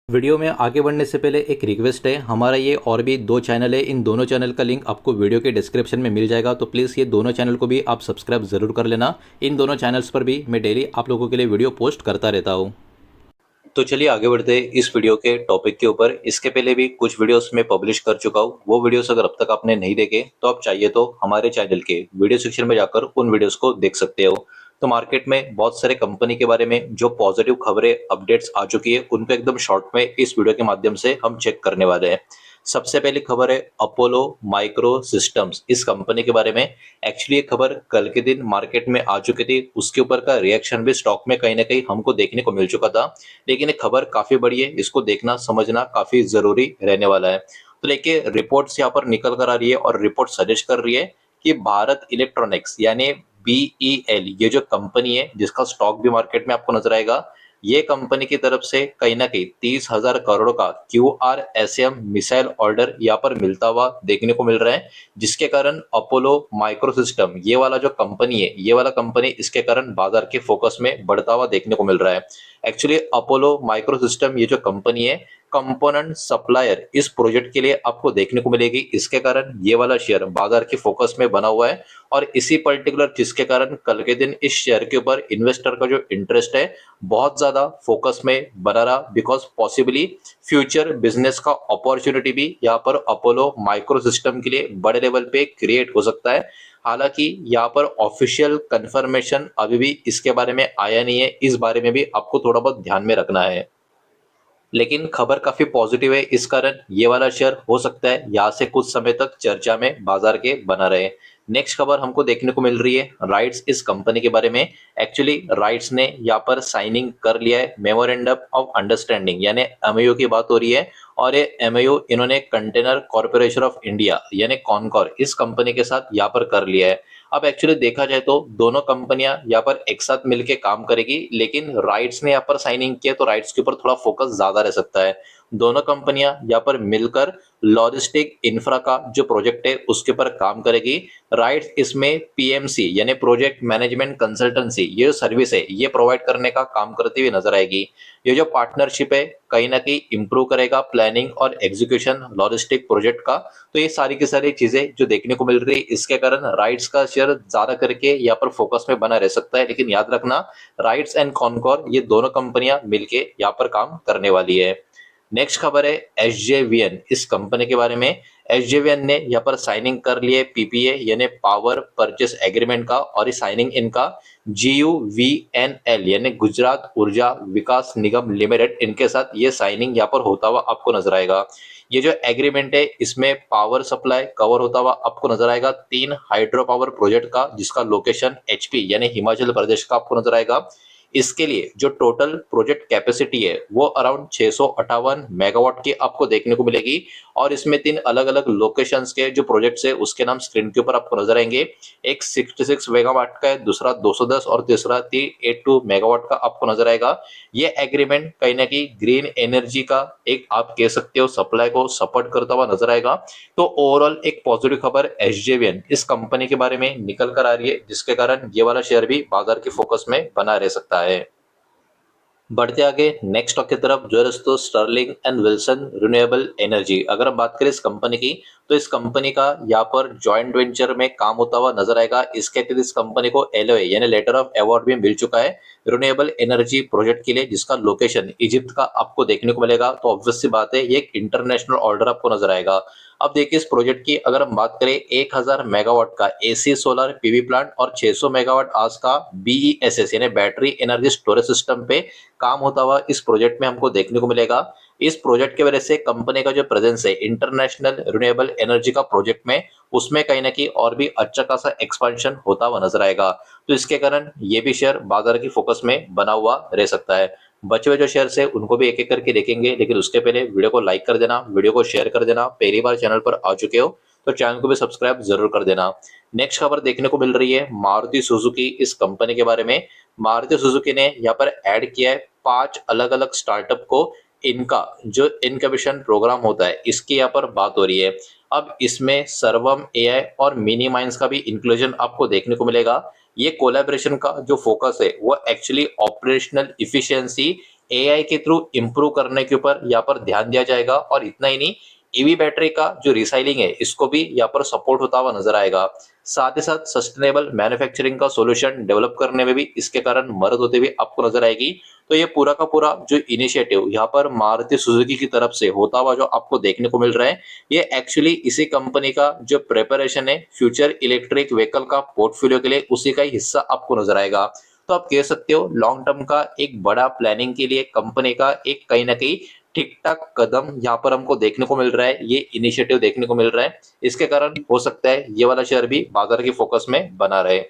Video में आगे बढ़ने से पहले एक रिक्वेस्ट है, हमारा ये और भी दो चैनल है, इन दोनों चैनल का लिंक आपको वीडियो के डिस्क्रिप्शन में मिल जाएगा। तो प्लीज़ ये दोनों चैनल को भी आप सब्सक्राइब ज़रूर कर लेना। इन दोनों चैनल्स पर भी मैं डेली आप लोगों के लिए वीडियो पोस्ट करता रहता हूँ। तो चलिए आगे बढ़ते हैं इस वीडियो के टॉपिक के ऊपर। इसके पहले भी कुछ वीडियोस मैं पब्लिश कर चुका हूँ, वो वीडियोस अगर अब तक आपने नहीं देखे तो आप चाहिए तो हमारे चैनल के वीडियो सेक्शन में जाकर उन वीडियोस को देख सकते हो। तो मार्केट में बहुत सारे कंपनी के बारे में जो पॉजिटिव खबरें अपडेट्स आ चुकी है, उनको एकदम शॉर्ट में इस वीडियो के माध्यम से हम चेक करने वाले हैं। सबसे पहली खबर है अपोलो माइक्रो सिस्टम्स, इस कंपनी के बारे में। एक्चुअली ये खबर कल के दिन मार्केट में आ चुकी थी, उसके ऊपर का रिएक्शन भी स्टॉक में कहीं ना कहीं हमको देखने को मिल चुका था। लेकिन ये खबर काफी बड़ी है, इसको देखना समझना काफी जरूरी रहने वाला है। तो देखिए रिपोर्ट्स यहाँ पर निकल कर आ रही है और रिपोर्ट सजेस्ट कर रही है कि भारत इलेक्ट्रॉनिक्स यानी बीईएल, ये जो कंपनी है जिसका स्टॉक भी मार्केट में आपको नजर आएगा, ये कंपनी की तरफ से कहीं ना कहीं 30,000 करोड़ का QRSAM मिसाइल ऑर्डर यहाँ पर मिलता हुआ देखने को मिल रहा है। जिसके कारण अपोलो माइक्रो सिस्टम, ये वाला जो कंपनी है, ये वाला कंपनी इसके कारण बाजार के फोकस में बढ़ता हुआ देखने को मिल रहा है। एक्चुअली अपोलो माइक्रो सिस्टम ये जो कंपनी है, कंपोनेंट सप्लायर इस प्रोजेक्ट के लिए आपको देखने को मिलेगी। इसके कारण ये वाला शेयर बाजार के फोकस में बना हुआ है और इसी पर्टिकुलर चीज के कारण कल के दिन इस शेयर के ऊपर इन्वेस्टर का जो इंटरेस्ट है बहुत ज्यादा फोकस में बना रहा, बिकॉज पॉसिबली फ्यूचर बिजनेस का अपॉर्चुनिटी भी यहाँ पर अपोलो माइक्रो सिस्टम के लिए बड़े लेवल पे क्रिएट हो सकता है। हालांकि यहाँ पर ऑफिशियल कंफर्मेशन अभी भी इसके बारे में आया नहीं है, इस बारे में भी आपको थोड़ा बहुत ध्यान में रखना है। लेकिन खबर काफी पॉजिटिव है, इस कारण ये वाला शेयर हो सकता है यहाँ से कुछ समय तक चर्चा में बाजार के बना रहे। नेक्स्ट खबर हमको देखने को मिल रही है राइट्स, इस कंपनी के बारे में। एक्चुअली राइट्स ने यहाँ पर साइनिंग कर लिया है मेमोरेंडम ऑफ अंडरस्टैंडिंग, यानी एमओयू की बात हो रही है। और ये एमओयू इन्होंने कंटेनर कॉर्पोरेशन ऑफ इंडिया यानी कॉनकॉर, इस कंपनी के साथ यहाँ पर कर लिया है। अब एक्चुअली देखा जाए तो दोनों कंपनियां यहाँ पर एक साथ मिलकर काम करेगी, लेकिन राइट्स ने यहाँ पर साइनिंग किया तो राइट्स के ऊपर थोड़ा फोकस ज्यादा रह सकता है। दोनों कंपनियां यहाँ पर मिलकर लॉजिस्टिक इंफ्रा का जो प्रोजेक्ट है उसके ऊपर काम करेगी। राइट्स इसमें पीएमसी यानी प्रोजेक्ट मैनेजमेंट कंसल्टेंसी, ये जो सर्विस है ये प्रोवाइड करने का काम करती हुई नजर आएगी। ये जो पार्टनरशिप है कहीं ना कहीं इंप्रूव करेगा प्लानिंग और एग्जीक्यूशन लॉजिस्टिक प्रोजेक्ट का। तो ये सारी की सारी चीजें जो देखने को मिल रही है, इसके कारण राइट्स का शेयर ज्यादा करके यहाँ पर फोकस में बना रह सकता है। लेकिन याद रखना राइट्स एंड कॉनकॉर ये दोनों कंपनियां मिलके यहाँ पर काम करने वाली है। नेक्स्ट खबर है एसजेवीएन, इस कंपनी के बारे में। एसजेवीएन ने यहाँ पर साइनिंग कर लिए पीपीए यानी पावर परचेस एग्रीमेंट का, और इस साइनिंग इनका GUVNL यानी गुजरात ऊर्जा विकास निगम लिमिटेड, इनके साथ ये साइनिंग यहाँ पर होता हुआ आपको नजर आएगा। ये जो एग्रीमेंट है इसमें पावर सप्लाई कवर होता हुआ आपको नजर आएगा 3 हाइड्रो पावर प्रोजेक्ट का, जिसका लोकेशन HP यानी हिमाचल प्रदेश का आपको नजर आएगा। इसके लिए जो टोटल प्रोजेक्ट कैपेसिटी है वो अराउंड 658 मेगावाट की आपको देखने को मिलेगी। और इसमें 3 अलग अलग लोकेशंस के जो प्रोजेक्ट्स है उसके नाम स्क्रीन के ऊपर आपको नजर आएंगे। एक 66 मेगावाट का है, दूसरा 210 और तीसरा 382 मेगावाट का आपको नजर आएगा। ये एग्रीमेंट कहीं ना कहीं ग्रीन एनर्जी का एक आप कह सकते हो सप्लाई को सपोर्ट करता हुआ नजर आएगा। तो ओवरऑल एक पॉजिटिव खबर एसजेवीएन इस कंपनी के बारे में निकल कर आ रही है, जिसके कारण ये वाला शेयर भी बाजार के फोकस में बना रह सकता है। बढ़ते आगे नेक्स्ट स्टॉक की तरफ, जो है दोस्तों Sterling and Wilson Renewable Energy. अगर हम बात करें इस कंपनी की, तो इस कंपनी का यहाँ पर जॉइंट वेंचर में काम होता हुआ नजर आएगा। इसके तहत इस कंपनी को LOA यानी लेटर ऑफ अवार्ड भी मिल चुका है रिन्यूएबल एनर्जी प्रोजेक्ट के लिए, जिसका लोकेशन इजिप्ट का आपको देखने को मिलेगा। तो ऑब्वियस सी बात है ये एक इंटरनेशनल ऑर्डर आपको नजर आएगा। अब देखिए इस प्रोजेक्ट की अगर हम बात करें, 1000 मेगावाट का AC सोलर PV प्लांट और 600 मेगावाट आज का BESS यानी बैटरी एनर्जी स्टोरेज सिस्टम पे काम होता हुआ इस प्रोजेक्ट में हमको देखने को मिलेगा। इस प्रोजेक्ट की वजह से कंपनी का जो प्रेजेंस है इंटरनेशनल रिन्यूएबल एनर्जी का प्रोजेक्ट में, उसमें कहीं ना कहीं और भी अच्छा खासा एक्सपेंशन होता हुआ नजर आएगा। तो इसके कारण ये भी शेयर बाजार की फोकस में बना हुआ रह सकता है। बचे हुए जो शेयर्स है उनको भी एक एक करके देखेंगे, लेकिन उसके पहले वीडियो को लाइक कर देना, वीडियो को शेयर कर देना। पहली बार चैनल पर आ चुके हो तो चैनल को भी सब्सक्राइब जरूर कर देना। नेक्स्ट खबर देखने को मिल रही है मारुति सुजुकी, इस कंपनी के बारे में। मारुति सुजुकी ने यहाँ पर ऐड किया है 5 अलग अलग स्टार्टअप को, इनका जो इनक्यूबेशन प्रोग्राम होता है इसकी यहाँ पर बात हो रही है। अब इसमें सर्वम AI और मिनी माइंस का भी इंक्लूजन आपको देखने को मिलेगा। ये कोलैबोरेशन का जो फोकस है वो एक्चुअली ऑपरेशनल इफिशियंसी, एआई के थ्रू इम्प्रूव करने के ऊपर यहाँ पर ध्यान दिया जाएगा। और इतना ही नहीं, ईवी बैटरी का जो रिसाइलिंग है इसको भी यहाँ पर सपोर्ट होता हुआ नजर आएगा। साथ ही साथ सस्टेनेबल मैन्युफैक्चरिंग का सॉल्यूशन डेवलप करने में भी इसके कारण मदद होते हुए आपको नजर आएगी। तो ये पूरा का पूरा जो इनिशिएटिव यहाँ पर मारुति सुजुकी की तरफ से होता हुआ जो आपको देखने को मिल रहा है, ये एक्चुअली इसी कंपनी का जो प्रिपरेशन है फ्यूचर इलेक्ट्रिक व्हीकल का पोर्टफोलियो के लिए, उसी का ही हिस्सा आपको नजर आएगा। तो आप कह सकते हो लॉन्ग टर्म का एक बड़ा प्लानिंग के लिए कंपनी का एक कहीं ना कहीं ठीक ठाक कदम यहाँ पर हमको देखने को मिल रहा है, ये इनिशिएटिव देखने को मिल रहा है। इसके कारण हो सकता है ये वाला शेयर भी बाजार की फोकस में बना रहे।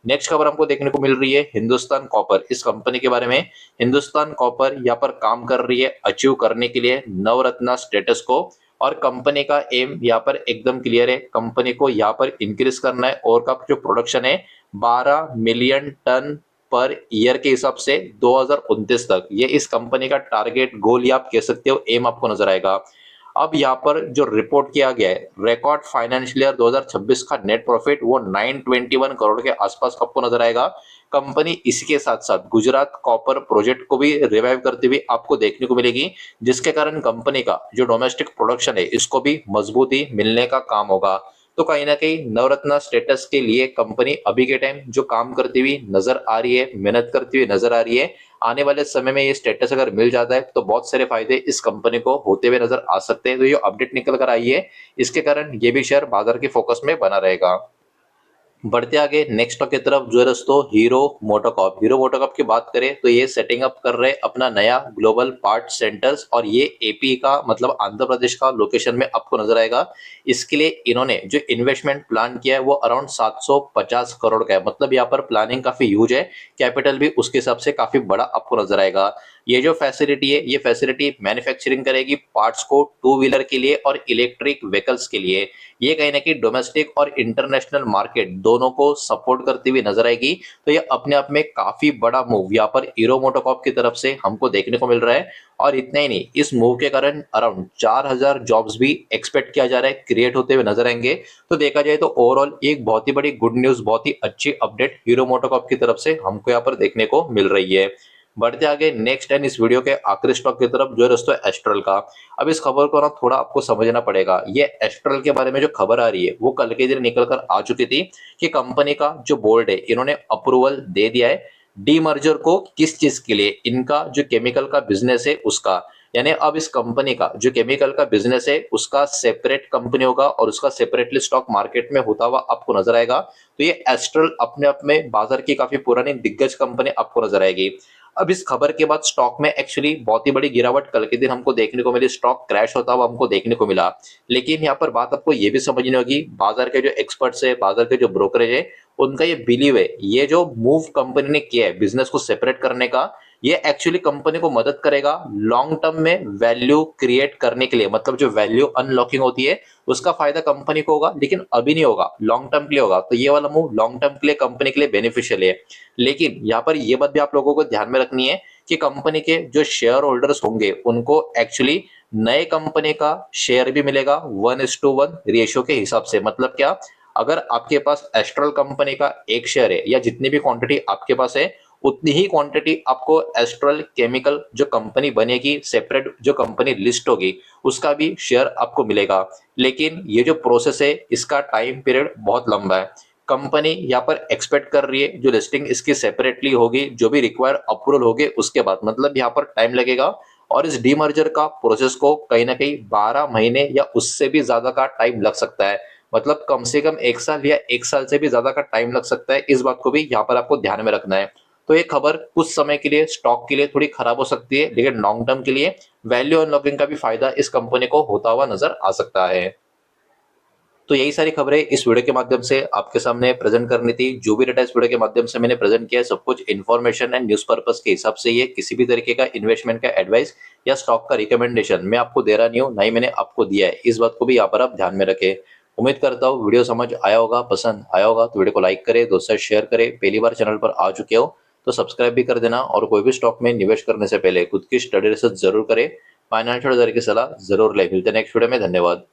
नेक्स्ट खबर हमको देखने को मिल रही है हिंदुस्तान कॉपर, इस कंपनी के बारे में। हिंदुस्तान कॉपर यहाँ पर काम कर रही है अचीव करने के लिए नवरत्न स्टेटस को। और कंपनी का एम यहाँ पर एकदम क्लियर है, कंपनी को यहाँ पर इंक्रीज करना है और का जो प्रोडक्शन है 12 मिलियन टन पर ईयर के हिसाब से 2029 तक, ये इस कंपनी का टारगेट गोल या आप कह सकते हो एम आपको नजर आएगा। अब यहाँ पर जो रिपोर्ट किया गया है रिकॉर्ड फाइनेंशियल ईयर 2026 का नेट प्रॉफिट वो 921 करोड़ के आसपास आपको नजर आएगा। कंपनी इसके साथ साथ गुजरात कॉपर प्रोजेक्ट को भी रिवाइव करते हुए आपको देखने को मिलेगी, जिसके कारण कंपनी का जो डोमेस्टिक प्रोडक्शन है इसको भी मजबूती मिलने का काम होगा। तो कहीं ना कहीं नवरत्न स्टेटस के लिए कंपनी अभी के टाइम जो काम करती हुई नजर आ रही है, मेहनत करती हुई नजर आ रही है। आने वाले समय में ये स्टेटस अगर मिल जाता है तो बहुत सारे फायदे इस कंपनी को होते हुए नजर आ सकते हैं। तो ये अपडेट निकल कर आई है, इसके कारण ये भी शेयर बाजार के फोकस में बना रहेगा। बढ़ते आगे नेक्स्ट स्टॉक की तरफ, जो है दोस्तों हीरो मोटोकॉर्प। हीरो मोटोकॉर्प की बात करें तो ये सेटिंग अप कर रहे अपना नया ग्लोबल पार्ट सेंटर्स, और ये एपी का मतलब आंध्र प्रदेश का लोकेशन में आपको नजर आएगा। इसके लिए इन्होंने जो इन्वेस्टमेंट प्लान किया है वो अराउंड 750 करोड़ का है, मतलब यहाँ पर प्लानिंग काफी ह्यूज है, कैपिटल भी उसके हिसाब से काफी बड़ा आपको नजर आएगा। ये जो फैसिलिटी है ये फैसिलिटी मैन्युफैक्चरिंग करेगी पार्ट्स को टू व्हीलर के लिए और इलेक्ट्रिक व्हीकल्स के लिए। ये कहीं ना कहीं डोमेस्टिक और इंटरनेशनल मार्केट दोनों को सपोर्ट करती हुई नजर आएगी। तो ये अपने आप में काफी बड़ा मूव यहाँ पर हीरो मोटोकॉर्प की तरफ से हमको देखने को मिल रहा है। और इतना ही नहीं, इस मूव के कारण अराउंड 4000 जॉब्स भी एक्सपेक्ट किया जा रहा है क्रिएट होते हुए नजर आएंगे। तो देखा जाए तो ओवरऑल एक बहुत ही बड़ी गुड न्यूज, बहुत ही अच्छी अपडेट हीरो मोटोकॉर्प की तरफ से हमको यहाँ पर देखने को मिल रही है। बढ़ते आगे नेक्स्ट एंड इस वीडियो के आखिरी स्टॉक की तरफ, जो है दोस्तों एस्ट्रल का। अब इस खबर को ना थोड़ा आपको समझना पड़ेगा। ये एस्ट्रल के बारे में जो खबर आ रही है वो कल के दिन निकल कर आ चुकी थी कि कंपनी का जो बोर्ड है इन्होंने अप्रूवल दे दिया है डीमर्जर को। किस चीज के लिए? इनका जो केमिकल का बिजनेस है उसका, यानी अब इस कंपनी का जो केमिकल का बिजनेस है उसका सेपरेट कंपनी होगा और उसका सेपरेटली स्टॉक मार्केट में होता हुआ आपको नजर आएगा। तो ये एस्ट्रल अपने आप में बाजार की काफी पुरानी दिग्गज कंपनी आपको नजर आएगी। अब इस खबर के बाद स्टॉक में एक्चुअली बहुत ही बड़ी गिरावट कल के दिन हमको देखने को मिली, स्टॉक क्रैश होता हुआ हमको देखने को मिला। लेकिन यहाँ पर बात आपको ये भी समझनी होगी, बाजार के जो एक्सपर्ट्स है, बाजार के जो ब्रोकरेज है, उनका ये बिलीव है ये जो मूव कंपनी ने किया है बिजनेस को सेपरेट करने का, ये एक्चुअली कंपनी को मदद करेगा लॉन्ग टर्म में वैल्यू क्रिएट करने के लिए। मतलब जो वैल्यू अनलॉकिंग होती है उसका फायदा कंपनी को होगा, लेकिन अभी नहीं होगा, लॉन्ग टर्म के लिए होगा। तो ये वाला मूव लॉन्ग टर्म के लिए कंपनी के लिए बेनिफिशियल है। लेकिन यहाँ पर ये बात भी आप लोगों को ध्यान में रखनी है कि कंपनी के जो शेयर होल्डर्स होंगे उनको एक्चुअली नए कंपनी का शेयर भी मिलेगा 1:1 रेशियो के हिसाब से। मतलब क्या? अगर आपके पास एस्ट्रल कंपनी का एक शेयर है या जितनी भी क्वांटिटी आपके पास है उतनी ही क्वांटिटी आपको एस्ट्रल केमिकल जो कंपनी बनेगी, सेपरेट जो कंपनी लिस्ट होगी, उसका भी शेयर आपको मिलेगा। लेकिन ये जो प्रोसेस है इसका टाइम पीरियड बहुत लंबा है। कंपनी यहाँ पर एक्सपेक्ट कर रही है जो लिस्टिंग इसकी सेपरेटली होगी, जो भी रिक्वायर अप्रूवल होगी उसके बाद, मतलब यहाँ पर टाइम लगेगा। और इस डीमर्जर का प्रोसेस को कहीं ना कहीं 12 महीने या उससे भी ज्यादा का टाइम लग सकता है। मतलब कम से कम 1 साल या 1 साल से भी ज्यादा का टाइम लग सकता है। इस बात को भी यहाँ पर आपको ध्यान में रखना है। तो ये खबर कुछ समय के लिए स्टॉक के लिए थोड़ी खराब हो सकती है, लेकिन लॉन्ग टर्म के लिए वैल्यू अनलॉकिंग का भी फायदा इस कंपनी को होता हुआ नजर आ सकता है। तो यही सारी खबरें इस वीडियो के माध्यम से आपके सामने प्रेजेंट करनी थी। जो भी डेटा इस वीडियो के माध्यम से मैंने प्रेजेंट किया है सब कुछ इन्फॉर्मेशन एंड न्यूज पर्पस के हिसाब से, ये किसी भी तरीके का इन्वेस्टमेंट का एडवाइस या स्टॉक का रिकमेंडेशन मैं आपको दे रहा नहीं हूँ, ना ही मैंने आपको दिया है। इस बात को भी यहाँ पर आप ध्यान में रखें। उम्मीद करता हूँ वीडियो समझ आया होगा, पसंद आया होगा तो वीडियो को लाइक करें, दोस्तों शेयर करें। पहली बार चैनल पर आ चुके हो तो सब्सक्राइब भी कर देना, और कोई भी स्टॉक में निवेश करने से पहले खुद की स्टडी रिसर्च जरूर करें, फाइनेंशियल एडवाइजर की सलाह जरूर लें। मिलते हैं नेक्स्ट वीडियो में, धन्यवाद।